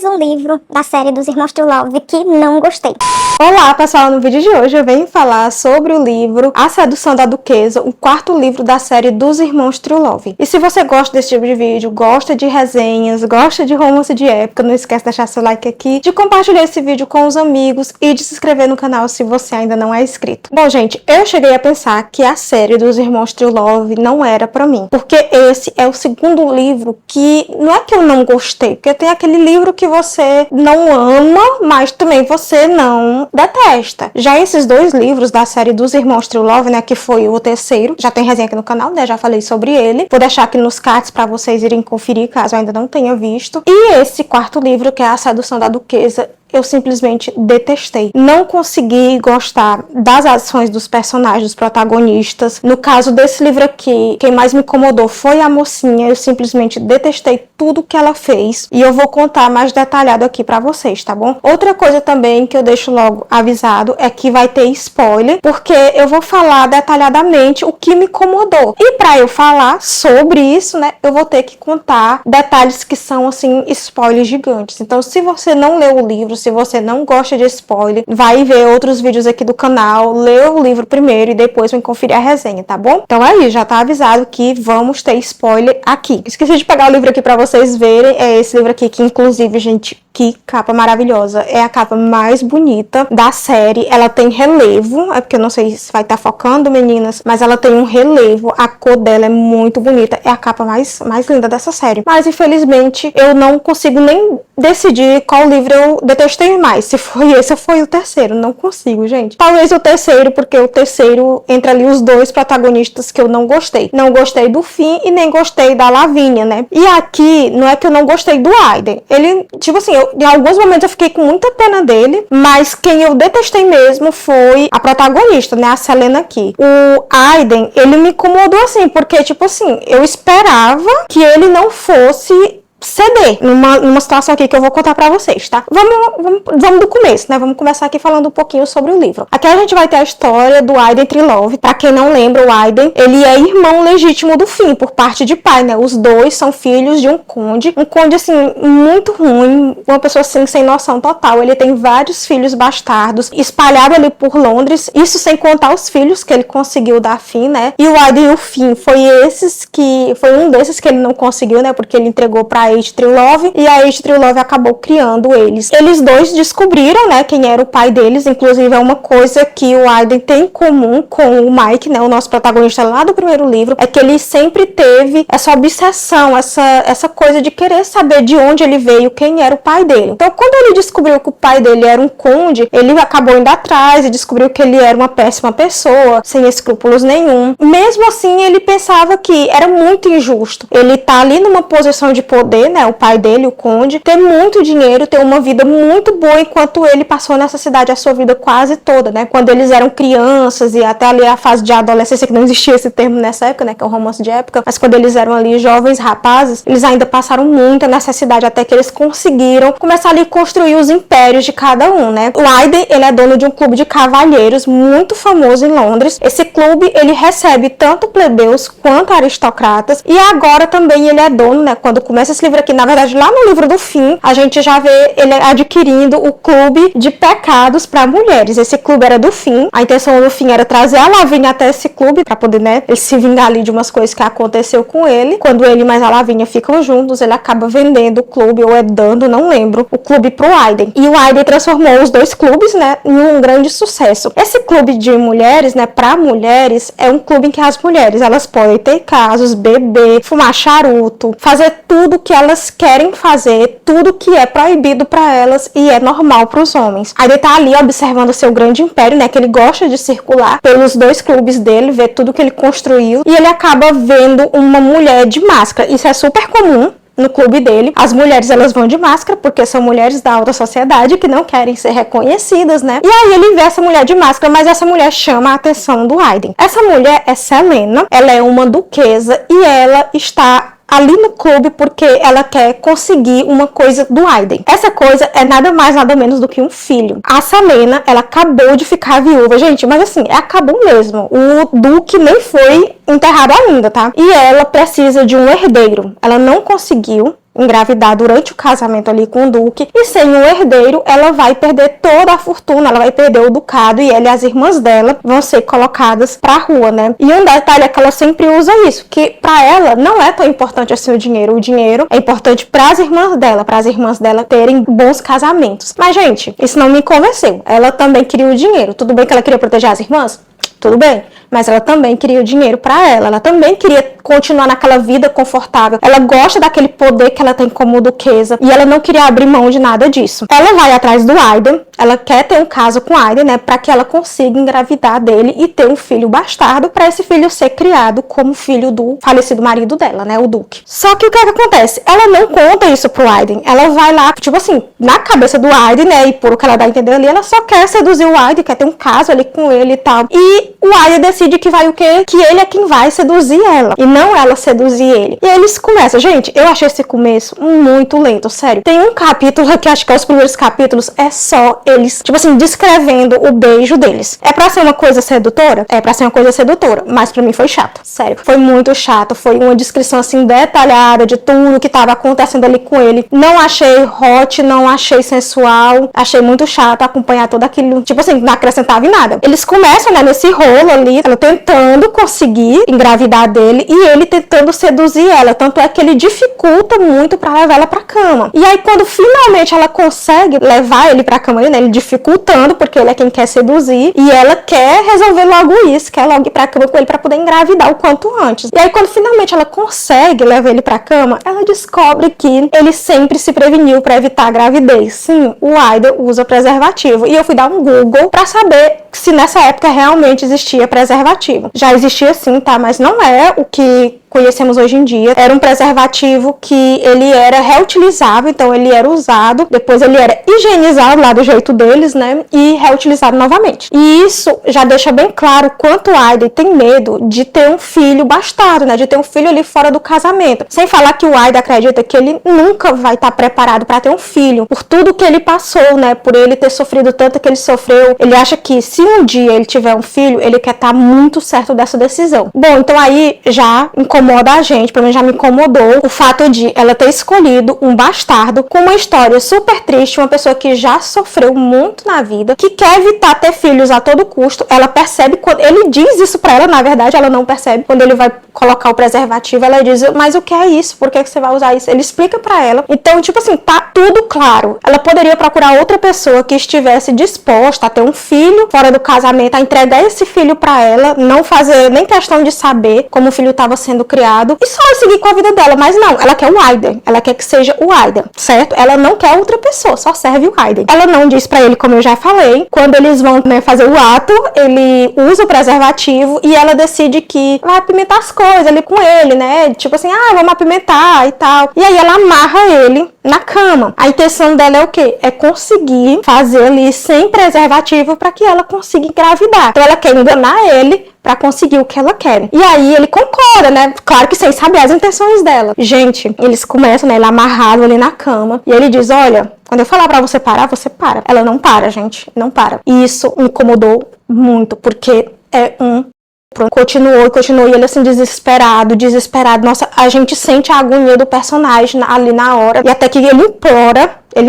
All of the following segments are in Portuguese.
mais um livro da série dos Irmãos True Love que não gostei. Olá pessoal, no vídeo de hoje eu venho falar sobre o livro A Sedução da Duquesa, o quarto livro da série dos Irmãos True Love. E se você gosta desse tipo de vídeo, gosta de resenhas, gosta de romance de época, não esquece de deixar seu like aqui, de compartilhar esse vídeo com os amigos e de se inscrever no canal se você ainda não é inscrito. Bom gente, eu cheguei a pensar que a série dos Irmãos True Love não era pra mim, porque esse é o segundo livro que não é que eu não gostei, porque tem aquele livro que você não ama, mas também você não detesta. Já esses dois livros da série dos Irmãos True Love, né, que foi o terceiro, já tem resenha aqui no canal, né, já falei sobre ele. Vou deixar aqui nos cards pra vocês irem conferir, caso ainda não tenha visto. E esse quarto livro, que é A Sedução da Duquesa, eu simplesmente detestei. Não consegui gostar das ações dos personagens, dos protagonistas. No caso desse livro aqui, quem mais me incomodou foi a mocinha. Eu simplesmente detestei tudo que ela fez. E eu vou contar mais detalhado aqui pra vocês, tá bom? Outra coisa também que eu deixo logo avisado é que vai ter spoiler, porque eu vou falar detalhadamente o que me incomodou. E pra eu falar sobre isso, né, eu vou ter que contar detalhes que são, assim, spoilers gigantes. Então, se você não leu o livro, se você não gosta de spoiler, vai ver outros vídeos aqui do canal, lê o livro primeiro e depois vem conferir a resenha, tá bom? Então aí, já tá avisado que vamos ter spoiler aqui. Esqueci de pegar o livro aqui pra vocês verem, é esse livro aqui que inclusive, gente, que capa maravilhosa. É a capa mais bonita da série, ela tem relevo, é porque eu não sei se vai estar focando, meninas, mas ela tem um relevo, a cor dela é muito bonita, é a capa mais linda dessa série. Mas infelizmente eu não consigo nem decidir qual livro eu detestei mais, se foi esse ou foi o terceiro, não consigo, gente. Talvez o terceiro, porque o terceiro entra ali os dois protagonistas que eu não gostei. Não gostei do Finn e nem gostei da Lavínia, né? E aqui, não é que eu não gostei do Aiden. Ele, tipo assim, em alguns momentos eu fiquei com muita pena dele, mas quem eu detestei mesmo foi a protagonista, né? A Selena aqui. O Aiden, ele me incomodou assim, porque, tipo assim, eu esperava que ele não fosse ceder numa situação aqui que eu vou contar pra vocês, tá? Vamos do começo, né? Vamos começar aqui falando um pouquinho sobre o livro. Aqui a gente vai ter a história do Aiden True Love. Pra quem não lembra, o Aiden, ele é irmão legítimo do Finn, por parte de pai, né? Os dois são filhos de um conde, assim, muito ruim, uma pessoa, assim, sem noção total. Ele tem vários filhos bastardos, espalhados ali por Londres, isso sem contar os filhos que ele conseguiu dar Finn, né? E o Aiden e o Finn, foi um desses que ele não conseguiu, né? Porque ele entregou pra Age True Love, e a Age True Love acabou criando eles. Eles dois descobriram, né, quem era o pai deles. Inclusive é uma coisa que o Aiden tem em comum com o Mike, né, o nosso protagonista lá do primeiro livro, é que ele sempre teve essa obsessão, essa coisa de querer saber de onde ele veio, quem era o pai dele. Então quando ele descobriu que o pai dele era um conde, ele acabou indo atrás e descobriu que ele era uma péssima pessoa, sem escrúpulos nenhum. Mesmo assim, ele pensava que era muito injusto ele tá ali numa posição de poder, né, o pai dele, o conde, ter muito dinheiro, ter uma vida muito boa, enquanto ele passou nessa cidade a sua vida quase toda, né, quando eles eram crianças e até ali a fase de adolescência, que não existia esse termo nessa época, né, que é um romance de época, mas quando eles eram ali jovens rapazes, eles ainda passaram muita necessidade até que eles conseguiram começar ali a construir os impérios de cada um, né. O Aiden, ele é dono de um clube de cavalheiros muito famoso em Londres. Esse clube, ele recebe tanto plebeus quanto aristocratas, e agora também ele é dono, né, quando começa esse livro aqui, na verdade lá no livro do Finn, a gente já vê ele adquirindo o clube de pecados para mulheres. Esse clube era do Finn, a intenção do Finn era trazer a Lavínia até esse clube para poder, né, ele se vingar ali de umas coisas que aconteceu com ele. Quando ele mais a Lavínia ficam juntos, ele acaba vendendo o clube, ou dando, não lembro, o clube pro Aiden. E o Aiden transformou os dois clubes, né, em um grande sucesso. Esse clube de mulheres, né, para mulheres, é um clube em que as mulheres, elas podem ter casos, beber, fumar charuto, fazer tudo que elas querem fazer, tudo que é proibido para elas e é normal para os homens. Aí ele tá ali observando o seu grande império, né, que ele gosta de circular pelos dois clubes dele, ver tudo que ele construiu, e ele acaba vendo uma mulher de máscara. Isso é super comum no clube dele. As mulheres, elas vão de máscara porque são mulheres da alta sociedade que não querem ser reconhecidas, né? E aí ele vê essa mulher de máscara, mas essa mulher chama a atenção do Aiden. Essa mulher é Selena, ela é uma duquesa e ela está ali no clube porque ela quer conseguir uma coisa do Aiden. Essa coisa é nada mais, nada menos do que um filho. A Selena, ela acabou de ficar viúva, gente, mas assim, acabou mesmo. O Duque nem foi enterrado ainda, tá? E ela precisa de um herdeiro. Ela não conseguiu engravidar durante o casamento ali com o duque, e sem o herdeiro, ela vai perder toda a fortuna, ela vai perder o ducado, e ela e as irmãs dela vão ser colocadas pra rua, né? E um detalhe é que ela sempre usa isso, que pra ela não é tão importante assim o dinheiro é importante pras irmãs dela terem bons casamentos. Mas, gente, isso não me convenceu. Ela também queria o dinheiro. Tudo bem que ela queria proteger as irmãs? Tudo bem, mas ela também queria o dinheiro pra ela também queria continuar naquela vida confortável, ela gosta daquele poder que ela tem como duquesa, e ela não queria abrir mão de nada disso. Ela vai atrás do Aiden, ela quer ter um caso com Aiden, né, pra que ela consiga engravidar dele e ter um filho bastardo, pra esse filho ser criado como filho do falecido marido dela, né, o duque. Só que o que acontece? Ela não conta isso pro Aiden, ela vai lá, tipo assim, na cabeça do Aiden, né, e por o que ela dá a entender ali, ela só quer seduzir o Aiden, quer ter um caso ali com ele e tal, e o Aiden decide que vai o quê? Que ele é quem vai seduzir ela, e não ela seduzir ele. E aí eles começam, gente, eu achei esse começo muito lento, sério. Tem um capítulo que acho que é os primeiros capítulos, é só eles, tipo assim, descrevendo o beijo deles. É pra ser uma coisa sedutora? É pra ser uma coisa sedutora, mas pra mim foi chato, sério. Foi muito chato, foi uma descrição assim detalhada de tudo que tava acontecendo ali com ele. Não achei hot, não achei sensual, achei muito chato acompanhar todo aquilo, tipo assim, não acrescentava em nada. Eles começam, né, nesse rolo ali, ela tentando conseguir engravidar dele e ele tentando seduzir ela, tanto é que ele dificulta muito pra levar ela pra cama. E aí quando finalmente ela consegue levar ele pra cama, né, ele dificultando, porque ele é quem quer seduzir, e ela quer resolver logo isso, quer logo ir pra cama com ele pra poder engravidar o quanto antes. E aí quando finalmente ela consegue levar ele pra cama, ela descobre que ele sempre se preveniu pra evitar a gravidez. Sim, o Aiden usa preservativo. E eu fui dar um Google pra saber se nessa época realmente existia preservativo. Já existia sim, tá? Mas não é o que conhecemos hoje em dia. Era um preservativo que ele era reutilizável, então ele era usado, depois ele era higienizado lá do jeito deles, né, e reutilizado novamente. E isso já deixa bem claro quanto o Aiden tem medo de ter um filho bastardo, né, de ter um filho ali fora do casamento. Sem falar que o Aiden acredita que ele nunca vai estar preparado para ter um filho, por tudo que ele passou, né, por ele ter sofrido tanto que ele sofreu. Ele acha que se um dia ele tiver um filho, ele quer estar muito certo dessa decisão. Bom, então aí já incomoda a gente, pelo menos já me incomodou o fato de ela ter escolhido um bastardo com uma história super triste, uma pessoa que já sofreu muito na vida, que quer evitar ter filhos a todo custo. Ela percebe quando ele diz isso pra ela, na verdade ela não percebe, quando ele vai colocar o preservativo, ela diz, mas o que é isso? Por que você vai usar isso? Ele explica pra ela. Então, tipo assim, tá tudo claro. Ela poderia procurar outra pessoa que estivesse disposta a ter um filho fora do casamento, a entregar esse filho pra ela, não fazer nem questão de saber como o filho estava sendo criado e só seguir com a vida dela. Mas não, ela quer o Aiden, ela quer que seja o Aiden, certo? Ela não quer outra pessoa, só serve o Aiden. Ela não diz pra ele, como eu já falei, quando eles vão, né, fazer o ato, ele usa o preservativo e ela decide que vai apimentar as coisas ali com ele, né? Tipo assim, vamos apimentar e tal. E aí ela amarra ele na cama. A intenção dela é o quê? É conseguir fazer ali sem preservativo para que ela consiga engravidar. Então ela quer enganar ele pra conseguir o que ela quer. E aí ele concorda, né? Claro que sem saber as intenções dela. Gente, eles começam, né? Ele amarrado ali na cama. E ele diz, olha, quando eu falar pra você parar, você para. Ela não para, gente. Não para. E isso me incomodou muito, porque é continuou, e ele assim, desesperado. Nossa, a gente sente a agonia do personagem ali na hora, e até que ele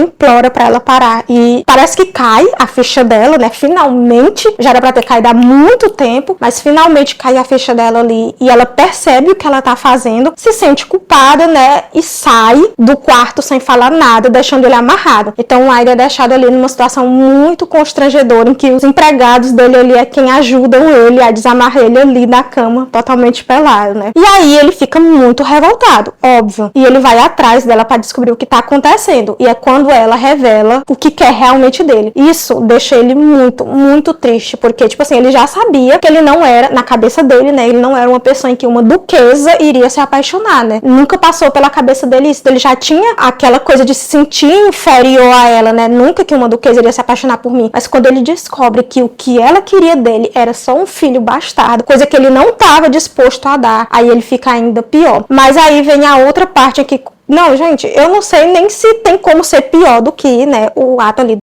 implora pra ela parar, e parece que cai a ficha dela, né, finalmente, já era pra ter caído há muito tempo, mas finalmente cai a ficha dela ali, e ela percebe o que ela tá fazendo, se sente culpada, né, e sai do quarto sem falar nada, deixando ele amarrado. Então o Aiden é deixado ali numa situação muito constrangedora, em que os empregados dele ali é quem ajudam ele a desamarrar ele ali na cama, totalmente pelado, né. E aí ele fica muito revoltado, óbvio, e ele vai atrás dela pra descobrir o que tá acontecendo, e é quando ela revela o que quer realmente dele. Isso deixa ele muito, muito triste, porque, tipo assim, ele já sabia que ele não era, na cabeça dele, né, ele não era uma pessoa em que uma duquesa iria se apaixonar, né. Nunca passou pela cabeça dele isso. Ele já tinha aquela coisa de se sentir inferior a ela, né, nunca que uma duquesa iria se apaixonar por mim. Mas quando ele descobre que o que ela queria dele era só um filho bastardo, coisa que ele não estava disposto a dar, aí ele fica ainda pior. Mas aí vem a outra parte aqui. Não, gente, eu não sei nem se tem como ser pior do que, né, o ato ali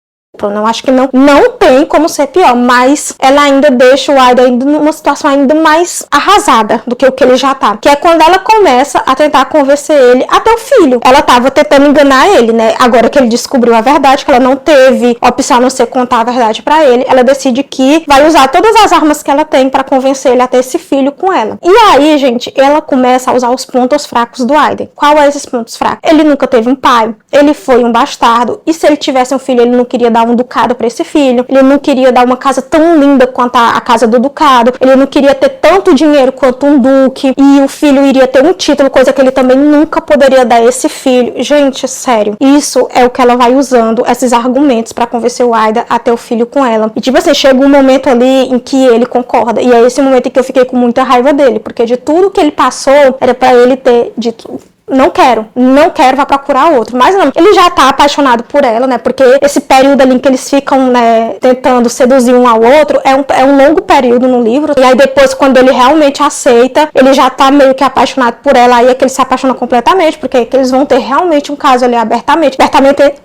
Não acho que não tem como ser pior, mas ela ainda deixa o Aida ainda numa situação ainda mais arrasada do que o que ele já tá. Que é quando ela começa a tentar convencer ele até o filho. Ela tava tentando enganar ele, né? Agora que ele descobriu a verdade, que ela não teve opção a não ser contar a verdade pra ele, ela decide que vai usar todas as armas que ela tem pra convencer ele a ter esse filho com ela. E aí, gente, ela começa a usar os pontos fracos do Aiden. Qual é esses pontos fracos? Ele nunca teve um pai, ele foi um bastardo, e se ele tivesse um filho, ele não queria dar um ducado pra esse filho, ele não queria dar uma casa tão linda quanto a casa do ducado, ele não queria ter tanto dinheiro quanto um duque, e o filho iria ter um título, coisa que ele também nunca poderia dar a esse filho. Gente, sério, isso é o que ela vai usando, esses argumentos pra convencer o Aida a ter o filho com ela. E tipo assim, chega um momento ali em que ele concorda, e é esse momento em que eu fiquei com muita raiva dele, porque de tudo que ele passou, era pra ele ter dito: não quero, vai procurar outro. Mas não, ele já tá apaixonado por ela, né? Porque esse período ali em que eles ficam, né, tentando seduzir um ao outro, é um longo período no livro. E aí depois, quando ele realmente aceita, ele já tá meio que apaixonado por ela. Aí é que ele se apaixona completamente, porque é que eles vão ter realmente um caso ali abertamente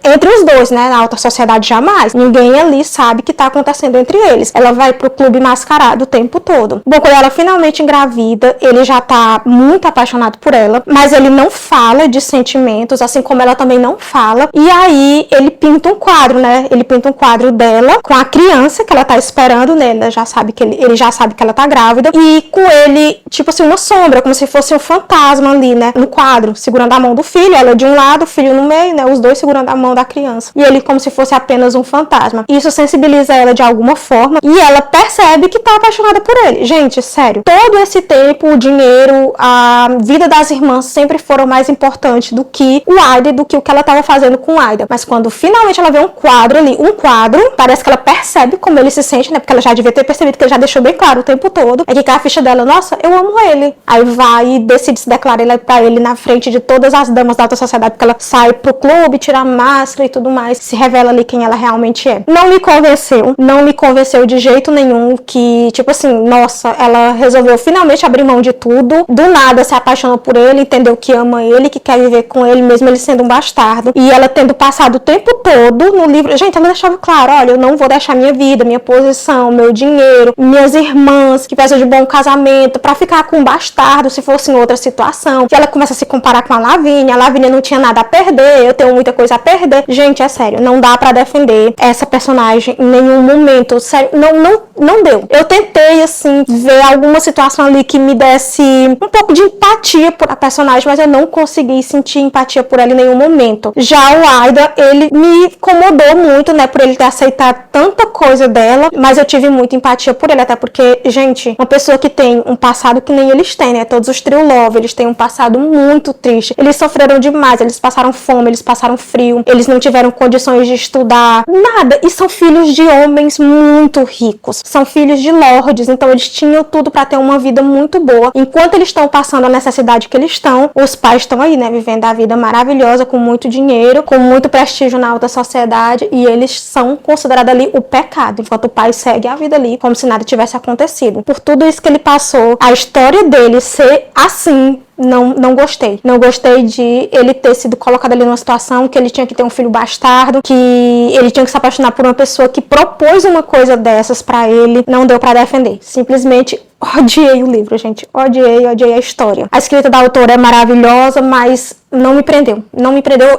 entre os dois, né? Na alta sociedade jamais. Ninguém ali sabe o que tá acontecendo entre eles. Ela vai pro clube mascarado o tempo todo. Bom, quando ela finalmente engravida, ele já tá muito apaixonado por ela, mas ele não fala de sentimentos, assim como ela também não fala. E aí ele pinta um quadro, né? Ele pinta um quadro dela com a criança que ela tá esperando, né? Ele já sabe que ela tá grávida, e com ele, tipo assim, uma sombra, como se fosse um fantasma ali, né? No quadro, segurando a mão do filho, ela de um lado, o filho no meio, né? Os dois segurando a mão da criança. E ele como se fosse apenas um fantasma. Isso sensibiliza ela de alguma forma, e ela percebe que tá apaixonada por ele. Gente, sério, todo esse tempo, o dinheiro, a vida das irmãs sempre foram mais importantes do que o Aida, do que o que ela estava fazendo com o Aida. Mas quando finalmente ela vê um quadro ali, parece que ela percebe como ele se sente, né? Porque ela já devia ter percebido, que ele já deixou bem claro o tempo todo. É que cai a ficha dela: nossa, eu amo ele. Aí vai e decide se declarar ele pra ele na frente de todas as damas da alta sociedade, porque ela sai pro clube, tira a máscara e tudo mais, se revela ali quem ela realmente é. Não me convenceu de jeito nenhum que, tipo assim, nossa, ela resolveu finalmente abrir mão de tudo, do nada se apaixonou por ele, entendeu que ama ele, que quer viver com ele, mesmo ele sendo um bastardo. E ela tendo passado o tempo todo no livro, gente, ela deixava claro: olha, eu não vou deixar minha vida, minha posição, meu dinheiro, minhas irmãs, que precisam de bom casamento, pra ficar com um bastardo se fosse em outra situação. E ela começa a se comparar com a Lavínia não tinha nada a perder, eu tenho muita coisa a perder. Gente, é sério, não dá pra defender essa personagem em nenhum momento, sério, não deu. Eu tentei, assim, ver alguma situação ali que me desse um pouco de empatia por a personagem, mas eu não consegui sentir empatia por ela em nenhum momento. Já o Aida, ele me incomodou muito, né, por ele ter aceitado tanta coisa dela, mas eu tive muita empatia por ele, até porque, gente, uma pessoa que tem um passado que nem eles têm, né, todos os True Love, eles têm um passado muito triste, eles sofreram demais, eles passaram fome, eles passaram frio, eles não tiveram condições de estudar, nada, e são filhos de homens muito ricos, são filhos de lords, então eles tinham tudo pra ter uma vida muito boa. Enquanto eles estão passando a necessidade que eles estão, os pais estão aí, né, vivendo a vida maravilhosa, com muito dinheiro, com muito prestígio na alta sociedade, e eles são considerados ali o pecado, enquanto o pai segue a vida ali como se nada tivesse acontecido. Por tudo isso que ele passou, a história dele ser assim, não gostei. Não gostei de ele ter sido colocado ali numa situação que ele tinha que ter um filho bastardo, que ele tinha que se apaixonar por uma pessoa que propôs uma coisa dessas pra ele. Não deu pra defender. Simplesmente odiei o livro, gente. Odiei a história. A escrita da autora é maravilhosa, mas não me prendeu.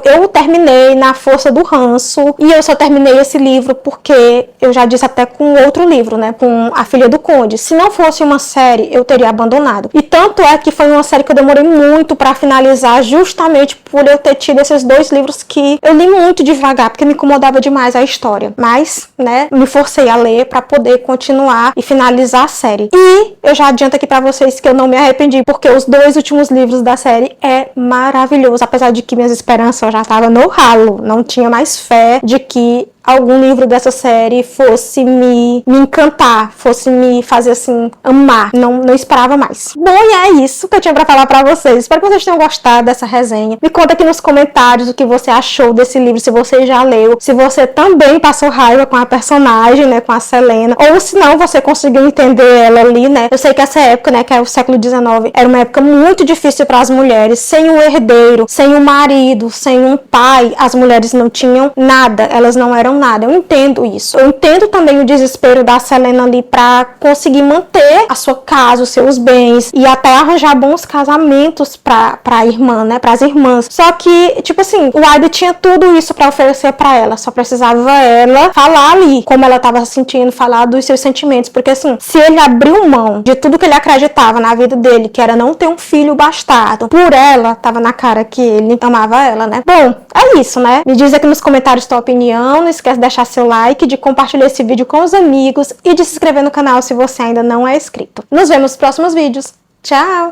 Eu terminei na força do ranço, e eu só terminei esse livro porque eu já disse até com outro livro, né, com A Filha do Conde. Se não fosse uma série, eu teria abandonado. E tanto é que foi uma série que eu demorei muito pra finalizar, justamente por eu ter tido esses dois livros que eu li muito devagar, porque me incomodava demais a história. Mas, né, me forcei a ler pra poder continuar e finalizar a série. E eu já adianto aqui pra vocês que eu não me arrependi, porque os dois últimos livros da série é maravilhoso. Apesar de que minhas esperanças já estavam no ralo, não tinha mais fé de que algum livro dessa série fosse me encantar, fosse me fazer assim, amar. Não esperava mais. Bom, e é isso que eu tinha pra falar pra vocês. Espero que vocês tenham gostado dessa resenha. Me conta aqui nos comentários o que você achou desse livro, se você já leu, se você também passou raiva com a personagem, né, com a Selena, ou se não, você conseguiu entender ela ali, né. Eu sei que essa época, né, que é o século XIX, era uma época muito difícil para as mulheres, sem o herdeiro, sem o marido, sem um pai, as mulheres não tinham nada, elas não eram tiveram nada. Eu entendo isso. Eu entendo também o desespero da Selena ali pra conseguir manter a sua casa, os seus bens e até arranjar bons casamentos pra irmã, né? Pras irmãs. Só que, tipo assim, o Aida tinha tudo isso pra oferecer pra ela. Só precisava ela falar ali como ela tava se sentindo, falar dos seus sentimentos. Porque assim, se ele abriu mão de tudo que ele acreditava na vida dele, que era não ter um filho bastardo, por ela, tava na cara que ele amava ela, né? Bom, é isso, né? Me diz aqui nos comentários tua opinião. Não esquece de deixar seu like, de compartilhar esse vídeo com os amigos e de se inscrever no canal se você ainda não é inscrito. Nos vemos nos próximos vídeos. Tchau!